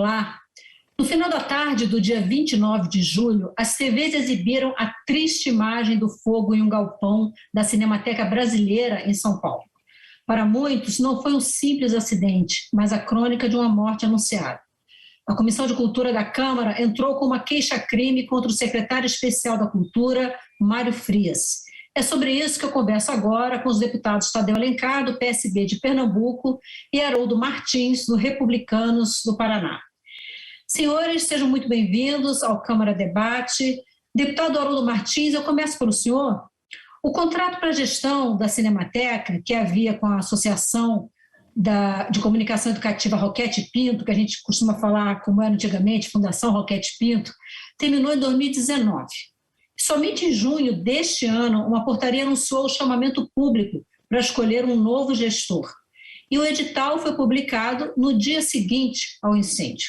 Olá. No final da tarde do dia 29 de julho, as TVs exibiram a triste imagem do fogo em um galpão da Cinemateca Brasileira em São Paulo. Para muitos, não foi um simples acidente, mas a crônica de uma morte anunciada. A Comissão de Cultura da Câmara entrou com uma queixa-crime contra o secretário especial da Cultura, Mário Frias. É sobre isso que eu converso agora com os deputados Tadeu Alencar, do PSB de Pernambuco, e Haroldo Martins, do Republicanos do Paraná. Senhores, sejam muito bem-vindos ao Câmara Debate. Deputado Haroldo Martins, eu começo pelo senhor. O contrato para a gestão da Cinemateca, que havia com a Associação de Comunicação Educativa Roquete Pinto, que a gente costuma falar como era antigamente, Fundação Roquete Pinto, terminou em 2019. Somente em junho deste ano, uma portaria anunciou o chamamento público para escolher um novo gestor. E o edital foi publicado no dia seguinte ao incêndio.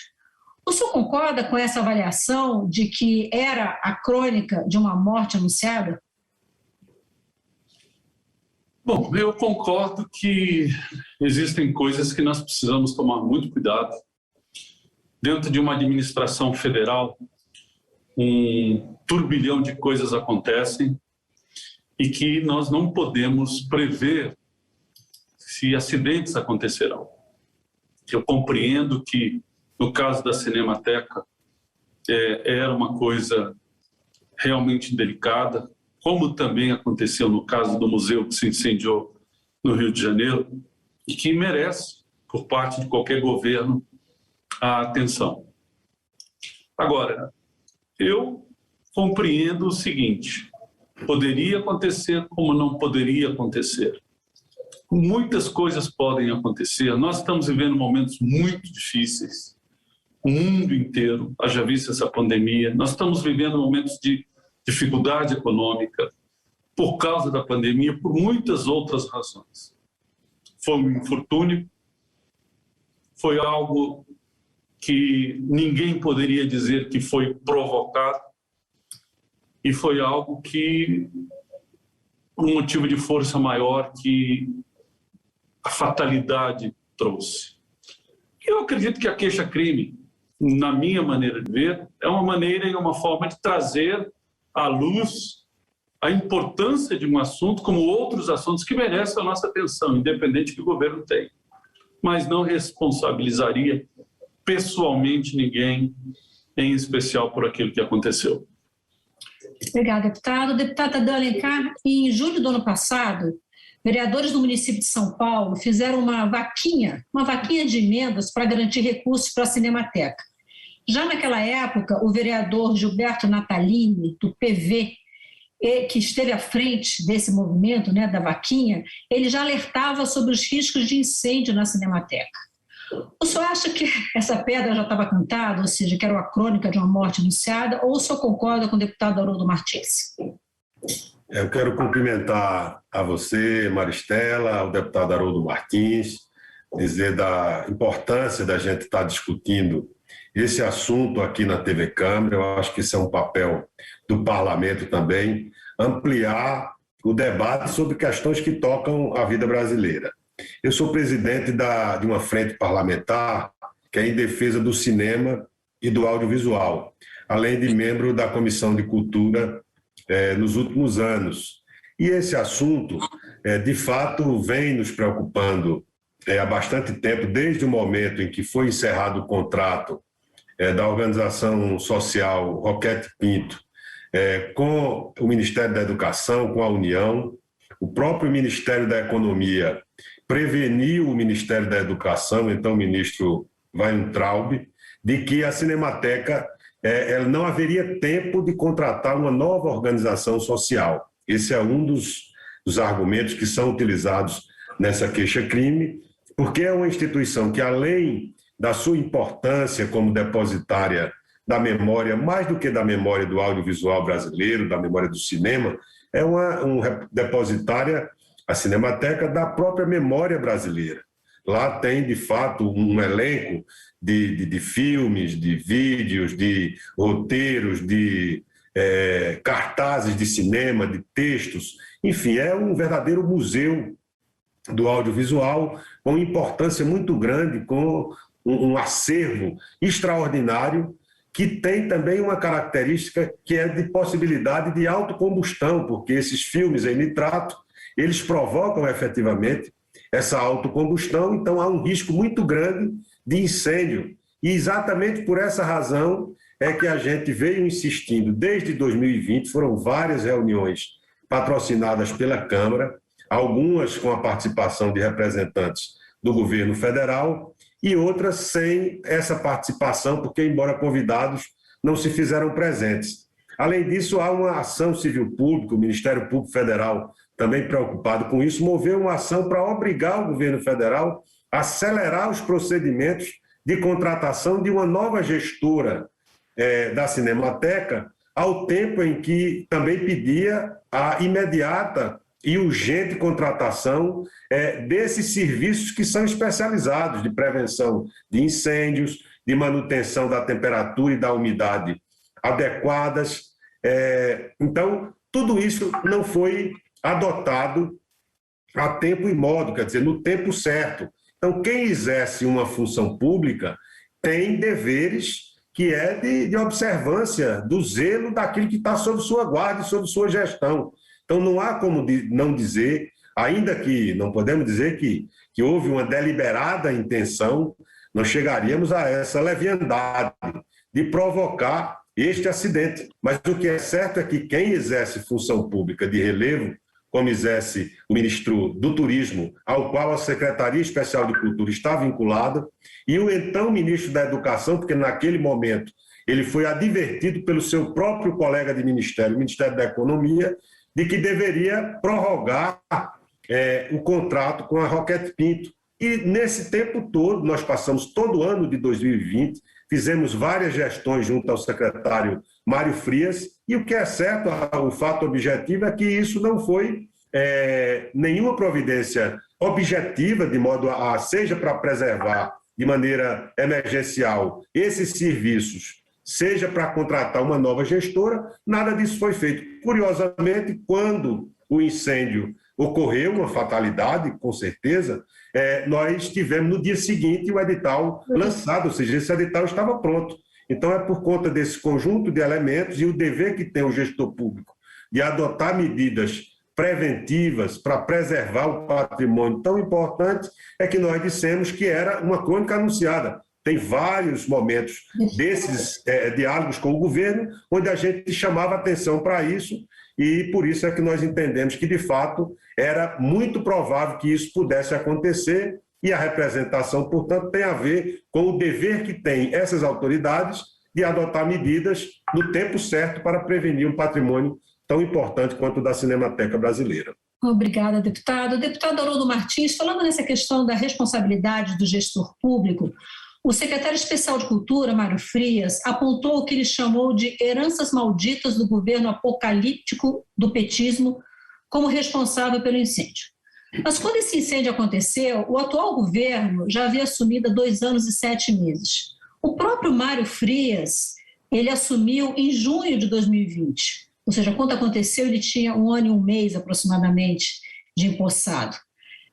O senhor concorda com essa avaliação de que era a crônica de uma morte anunciada? Bom, eu concordo que existem coisas que nós precisamos tomar muito cuidado. Dentro de uma administração federal, um turbilhão de coisas acontecem e que nós não podemos prever se acidentes acontecerão. Eu compreendo que, no caso da Cinemateca, era uma coisa realmente delicada, como também aconteceu no caso do museu que se incendiou no Rio de Janeiro, e que merece, por parte de qualquer governo, a atenção. Agora, eu compreendo o seguinte: poderia acontecer como não poderia acontecer. Muitas coisas podem acontecer. Nós estamos vivendo momentos muito difíceis. O mundo inteiro, haja visto essa pandemia, nós estamos vivendo momentos de dificuldade econômica por causa da pandemia, por muitas outras razões. Foi um infortúnio, foi algo que ninguém poderia dizer que foi provocado e foi algo que, um motivo de força maior que a fatalidade trouxe. Eu acredito que a queixa-crime, na minha maneira de ver, é uma maneira e uma forma de trazer à luz a importância de um assunto como outros assuntos que merecem a nossa atenção, independente que o governo tenha. Mas não responsabilizaria pessoalmente ninguém, em especial por aquilo que aconteceu. Obrigada, deputado. Deputado Tadeu Alencar, em julho do ano passado, vereadores do município de São Paulo fizeram uma vaquinha de emendas para garantir recursos para a Cinemateca. Já naquela época, o vereador Gilberto Natalini, do PV, que esteve à frente desse movimento, da vaquinha, ele já alertava sobre os riscos de incêndio na Cinemateca. O senhor acha que essa pedra já estava cantada, ou seja, que era uma crônica de uma morte anunciada, ou o senhor concorda com o deputado Haroldo Martins? Eu quero cumprimentar a você, Maristela, ao deputado Haroldo Martins, dizer da importância da gente estar discutindo esse assunto aqui na TV Câmara. Eu acho que isso é um papel do parlamento também, ampliar o debate sobre questões que tocam a vida brasileira. Eu sou presidente de uma frente parlamentar que é em defesa do cinema e do audiovisual, além de membro da Comissão de Cultura nos últimos anos. E esse assunto, de fato, vem nos preocupando há bastante tempo, desde o momento em que foi encerrado o contrato da organização social Roquete Pinto com o Ministério da Educação, com a União. O próprio Ministério da Economia preveniu o Ministério da Educação, então o ministro Weintraub, de que a Cinemateca ela não haveria tempo de contratar uma nova organização social. Esse é um dos argumentos que são utilizados nessa queixa-crime, porque é uma instituição que, além da sua importância como depositária da memória, mais do que da memória do audiovisual brasileiro, da memória do cinema, é uma depositária, a Cinemateca, da própria memória brasileira. Lá tem, de fato, um elenco de filmes, de vídeos, de roteiros, de cartazes de cinema, de textos. Enfim, é um verdadeiro museu do audiovisual, com importância muito grande, com um acervo extraordinário, que tem também uma característica que é de possibilidade de autocombustão, porque esses filmes em nitrato, eles provocam efetivamente essa autocombustão, então há um risco muito grande de incêndio. E exatamente por essa razão é que a gente veio insistindo desde 2020, foram várias reuniões patrocinadas pela Câmara, algumas com a participação de representantes do governo federal e outras sem essa participação, porque, embora convidados, não se fizeram presentes. Além disso, há uma ação civil pública, o Ministério Público Federal, também preocupado com isso, moveu uma ação para obrigar o governo federal a acelerar os procedimentos de contratação de uma nova gestora da Cinemateca, ao tempo em que também pedia a imediata e urgente contratação desses serviços que são especializados, de prevenção de incêndios, de manutenção da temperatura e da umidade adequadas. Então, tudo isso não foi adotado a tempo e modo, quer dizer, no tempo certo. Então, quem exerce uma função pública tem deveres que é de observância do zelo daquilo que está sob sua guarda e sob sua gestão. Então, não há como não dizer, ainda que não podemos dizer que houve uma deliberada intenção, nós chegaríamos a essa leviandade de provocar este acidente. Mas o que é certo é que quem exerce função pública de relevo, como exerce o ministro do Turismo, ao qual a Secretaria Especial de Cultura está vinculada, e o então ministro da Educação, porque naquele momento ele foi advertido pelo seu próprio colega de ministério, o Ministério da Economia, de que deveria prorrogar o contrato com a Roquete Pinto. E nesse tempo todo, nós passamos todo o ano de 2020, fizemos várias gestões junto ao secretário Mário Frias, e o que é certo, o fato objetivo é que isso não foi nenhuma providência objetiva, de modo a seja para preservar de maneira emergencial esses serviços, seja para contratar uma nova gestora, nada disso foi feito. Curiosamente, quando o incêndio ocorreu, uma fatalidade, com certeza, nós tivemos no dia seguinte o edital lançado, ou seja, esse edital estava pronto. Então, é por conta desse conjunto de elementos e o dever que tem o gestor público de adotar medidas preventivas para preservar o patrimônio tão importante, é que nós dissemos que era uma crônica anunciada. Tem vários momentos desses diálogos com o governo, onde a gente chamava atenção para isso, e por isso é que nós entendemos que, de fato, era muito provável que isso pudesse acontecer, e a representação, portanto, tem a ver com o dever que têm essas autoridades de adotar medidas no tempo certo para prevenir um patrimônio tão importante quanto o da Cinemateca Brasileira. Obrigada, deputado. Deputado Haroldo Martins, falando nessa questão da responsabilidade do gestor público, o secretário especial de Cultura, Mário Frias, apontou o que ele chamou de heranças malditas do governo apocalíptico do petismo como responsável pelo incêndio. Mas quando esse incêndio aconteceu, o atual governo já havia assumido há 2 anos e 7 meses. O próprio Mário Frias, ele assumiu em junho de 2020, ou seja, quando aconteceu ele tinha 1 ano e 1 mês aproximadamente de empossado.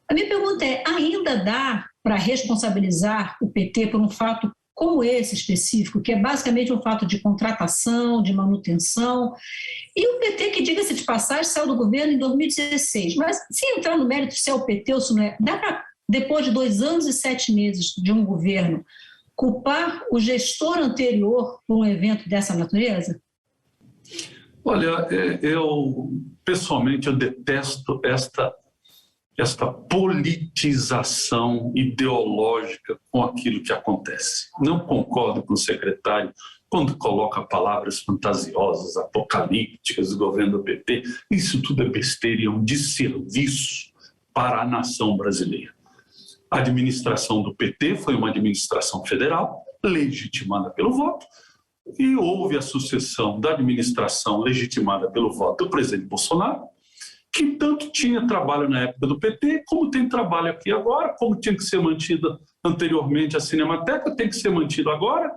A minha pergunta é, ainda dá para responsabilizar o PT por um fato como esse específico, que é basicamente um fato de contratação, de manutenção, e o PT, que diga-se de passagem, saiu do governo em 2016, mas sem entrar no mérito se é o PT ou se não é, dá para, depois de 2 anos e 7 meses de um governo, culpar o gestor anterior por um evento dessa natureza? Olha, pessoalmente, eu detesto esta politização ideológica com aquilo que acontece. Não concordo com o secretário quando coloca palavras fantasiosas, apocalípticas do governo do PT. Isso tudo é besteira e é um desserviço para a nação brasileira. A administração do PT foi uma administração federal, legitimada pelo voto, e houve a sucessão da administração legitimada pelo voto do presidente Bolsonaro, que tanto tinha trabalho na época do PT, como tem trabalho aqui agora, como tinha que ser mantida anteriormente a Cinemateca, tem que ser mantido agora.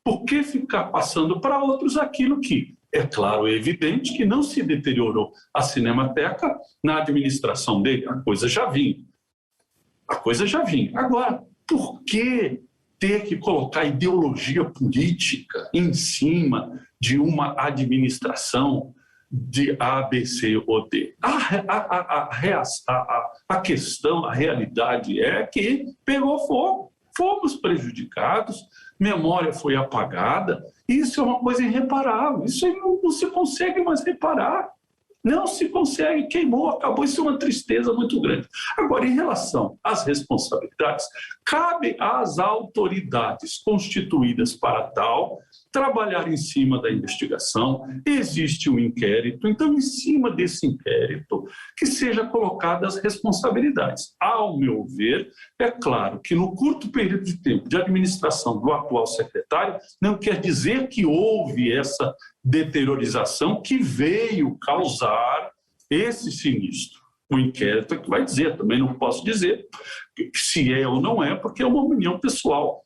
Por que ficar passando para outros aquilo que, é claro, é evidente que não se deteriorou a Cinemateca na administração dele? A coisa já vinha. Agora, por que ter que colocar ideologia política em cima de uma administração de A, B, C ou D. A questão, a realidade é que pegou fogo, fomos prejudicados, memória foi apagada, isso é uma coisa irreparável, isso aí não se consegue mais reparar. Não se consegue, queimou, acabou, isso é uma tristeza muito grande. Agora, em relação às responsabilidades, cabe às autoridades constituídas para tal trabalhar em cima da investigação. Existe um inquérito, então, em cima desse inquérito, que seja colocadas as responsabilidades. Ao meu ver, é claro que no curto período de tempo de administração do atual secretário, não quer dizer que houve essa deteriorização que veio causar esse sinistro. O inquérito é que vai dizer, também não posso dizer se é ou não é, porque é uma opinião pessoal,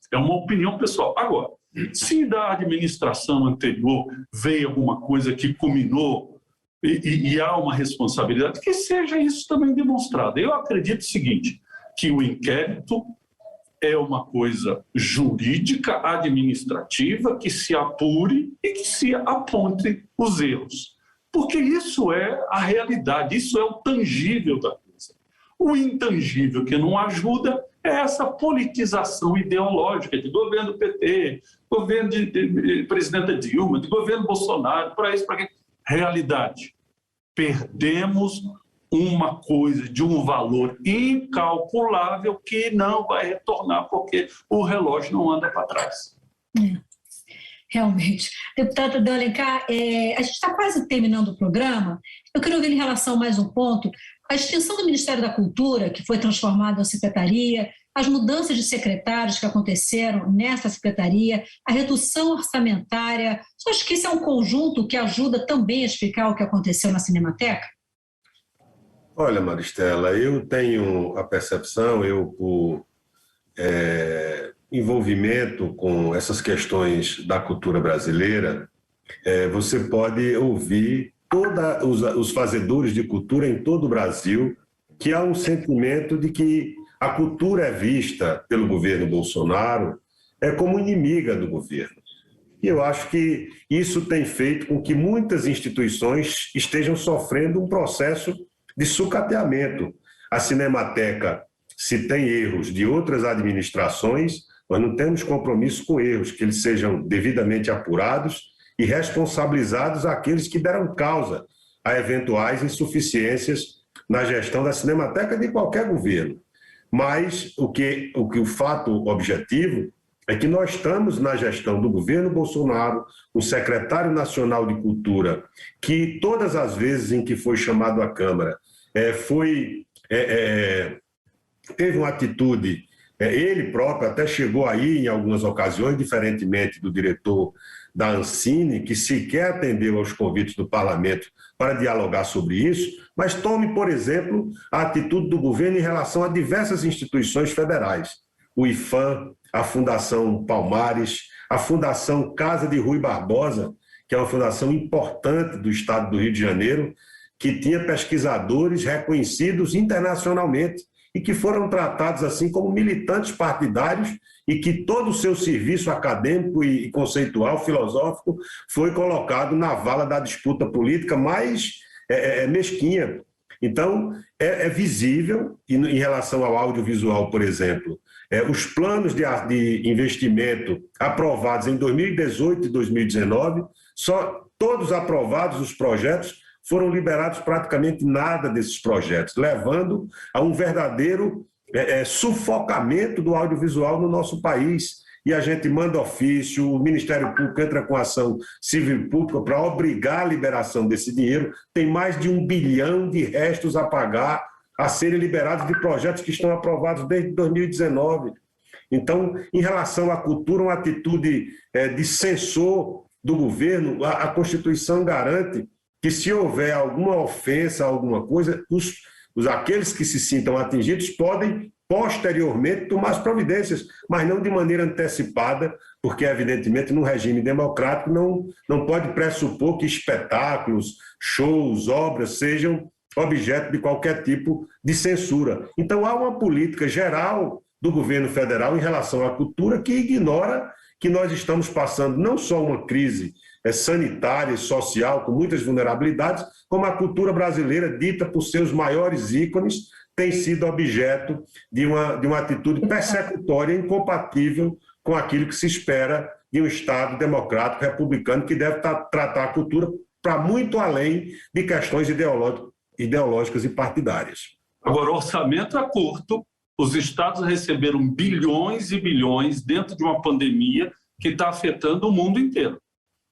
Agora, se da administração anterior veio alguma coisa que culminou e há uma responsabilidade, que seja isso também demonstrado. Eu acredito o seguinte, que o inquérito é uma coisa jurídica, administrativa, que se apure e que se aponte os erros. Porque isso é a realidade, isso é o tangível da coisa. O intangível que não ajuda é essa politização ideológica de governo PT, governo de presidenta Dilma, de governo Bolsonaro, para isso, para quê? Realidade. Perdemos uma coisa de um valor incalculável que não vai retornar, porque o relógio não anda para trás. Realmente. Deputado Adão Alencar, a gente está quase terminando o programa. Eu queria ouvir em relação a mais um ponto. A extinção do Ministério da Cultura, que foi transformado em secretaria, as mudanças de secretários que aconteceram nessa secretaria, a redução orçamentária, você acha que isso é um conjunto que ajuda também a explicar o que aconteceu na Cinemateca? Olha, Maristela, eu tenho a percepção, por envolvimento com essas questões da cultura brasileira, você pode ouvir todos os fazedores de cultura em todo o Brasil que há um sentimento de que a cultura é vista pelo governo Bolsonaro como inimiga do governo. E eu acho que isso tem feito com que muitas instituições estejam sofrendo um processo de sucateamento. A Cinemateca, se tem erros de outras administrações, nós não temos compromisso com erros, que eles sejam devidamente apurados e responsabilizados aqueles que deram causa a eventuais insuficiências na gestão da Cinemateca de qualquer governo. Mas o fato objetivo é que nós estamos na gestão do governo Bolsonaro, o secretário nacional de Cultura, que todas as vezes em que foi chamado à Câmara, teve uma atitude, ele próprio até chegou aí em algumas ocasiões, diferentemente do diretor da Ancine, que sequer atendeu aos convites do parlamento para dialogar sobre isso, mas tome, por exemplo, a atitude do governo em relação a diversas instituições federais, o IFAM, a Fundação Palmares, a Fundação Casa de Rui Barbosa, que é uma fundação importante do estado do Rio de Janeiro, que tinha pesquisadores reconhecidos internacionalmente e que foram tratados assim como militantes partidários e que todo o seu serviço acadêmico e conceitual, filosófico, foi colocado na vala da disputa política mais mesquinha. Então, é visível, e em relação ao audiovisual, por exemplo, os planos de investimento aprovados em 2018 e 2019, só todos aprovados os projetos, foram liberados praticamente nada desses projetos, levando a um verdadeiro sufocamento do audiovisual no nosso país. E a gente manda ofício, o Ministério Público entra com ação civil pública para obrigar a liberação desse dinheiro. Tem mais de 1 bilhão de restos a pagar, a serem liberados de projetos que estão aprovados desde 2019. Então, em relação à cultura, uma atitude de censor do governo, a Constituição garante que se houver alguma ofensa, alguma coisa, aqueles que se sintam atingidos podem posteriormente tomar as providências, mas não de maneira antecipada, porque evidentemente num regime democrático não pode pressupor que espetáculos, shows, obras sejam objeto de qualquer tipo de censura. Então há uma política geral do governo federal em relação à cultura, que ignora que nós estamos passando não só uma crise sanitária e social com muitas vulnerabilidades, como a cultura brasileira, dita por seus maiores ícones, tem sido objeto de uma atitude persecutória incompatível com aquilo que se espera de um Estado democrático republicano que deve tratar a cultura para muito além de questões ideológicas e partidárias. Agora, o orçamento é curto, os estados receberam bilhões e bilhões dentro de uma pandemia que está afetando o mundo inteiro.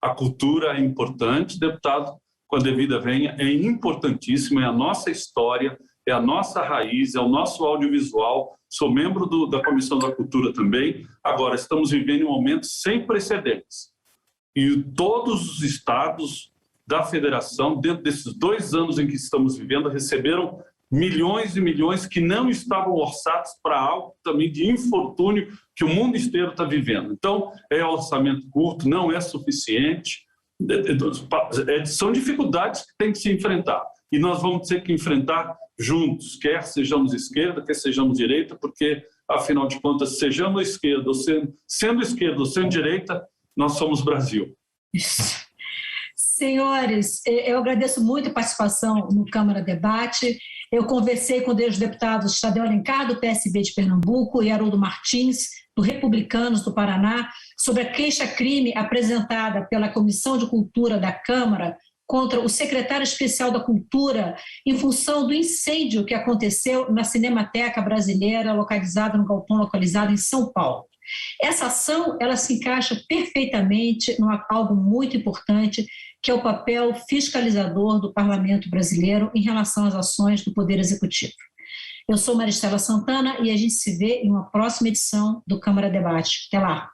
A cultura é importante, deputado, com a devida venha, é importantíssimo, é a nossa história, é a nossa raiz, é o nosso audiovisual. Sou membro da Comissão da Cultura também. Agora, estamos vivendo um momento sem precedentes. E todos os estados da federação, dentro desses 2 anos em que estamos vivendo, receberam milhões e milhões que não estavam orçados para algo também de infortúnio que o mundo inteiro está vivendo. Então, é orçamento curto, não é suficiente. São dificuldades que tem que se enfrentar. E nós vamos ter que enfrentar juntos, quer sejamos esquerda, quer sejamos direita, porque, afinal de contas, sejamos esquerda, ou sendo esquerda ou sendo direita, nós somos Brasil. Senhores, eu agradeço muito a participação no Câmara Debate. Eu conversei com os deputados Tadeu Alencar, do PSB de Pernambuco, e Haroldo Martins, do Republicanos do Paraná, sobre a queixa-crime apresentada pela Comissão de Cultura da Câmara contra o secretário especial da Cultura em função do incêndio que aconteceu na Cinemateca Brasileira, localizada no galpão localizado em São Paulo. Essa ação, ela se encaixa perfeitamente em algo muito importante, que é o papel fiscalizador do Parlamento brasileiro em relação às ações do Poder Executivo. Eu sou Maristela Santana e a gente se vê em uma próxima edição do Câmara Debate. Até lá!